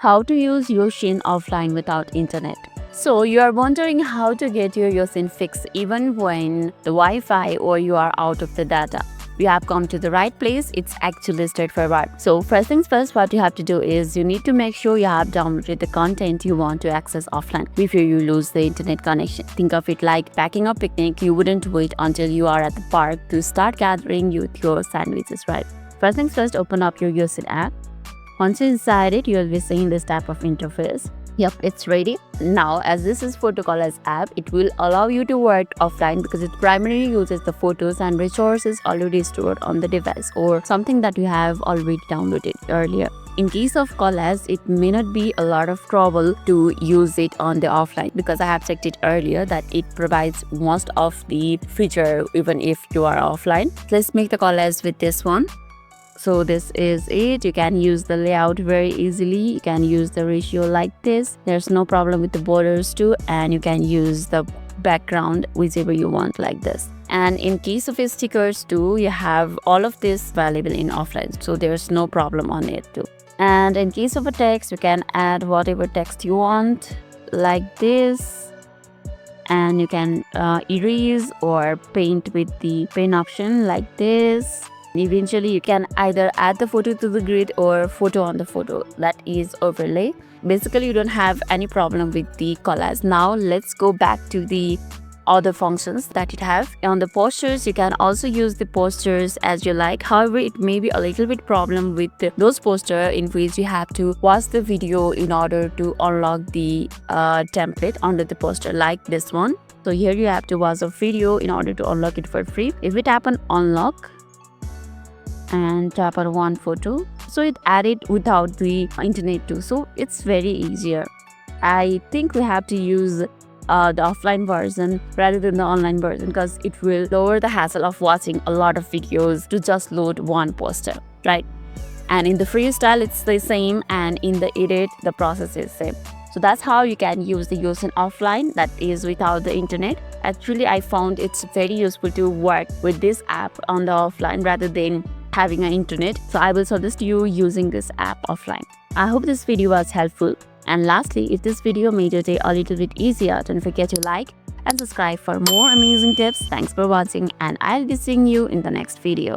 How to use Yoshion offline without internet. So you are wondering how to get your Yoshion fixed even when the Wi-Fi or you are out of the data. You have come to the right place. It's actually straightforward. So first things first, what you have to do is you need to make sure you have downloaded the content you want to access offline before you lose the internet connection. Think of it like packing a picnic. You wouldn't wait until you are at the park to start gathering your sandwiches, right? First things first, open up your Yoshion app. Once you're inside it, you'll be seeing this type of interface. Yep, it's ready. Now, as this is photo collage app, it will allow you to work offline because it primarily uses the photos and resources already stored on the device or something that you have already downloaded earlier. In case of collage, it may not be a lot of trouble to use it on the offline because I have checked it earlier that it provides most of the feature even if you are offline. Let's make the collage with this one. So this is it. You can use the layout very easily. You can use the ratio like this. There's no problem with the borders too, and you can use the background whichever you want like this. And in case of stickers too, you have all of this available in offline, so there's no problem on it too. And in case of a text, you can add whatever text you want like this, and you can erase or paint with the pen option like this. Eventually, you can either add the photo to the grid or photo on the photo, that is overlay. Basically, you don't have any problem with the collage. Now, let's go back to the other functions that it have. On the posters, you can also use the posters as you like. However, it may be a little bit problem with those posters in which you have to watch the video in order to unlock the template under the poster like this one. So here you have to watch a video in order to unlock it for free. If it tap on unlock and tap on one photo, so it added without the internet too, so it's very easier. I think we have to use the offline version rather than the online version because it will lower the hassle of watching a lot of videos to just load one poster, right? And in the freestyle it's the same, and in the edit the process is same. So that's how you can use the Yoshion offline, that is without the internet. Actually, I found it's very useful to work with this app on the offline rather than having an internet. So I will suggest you using this app offline. I hope this video was helpful. And lastly, if this video made your day a little bit easier, don't forget to like and subscribe for more amazing tips. Thanks for watching, and I'll be seeing you in the next video.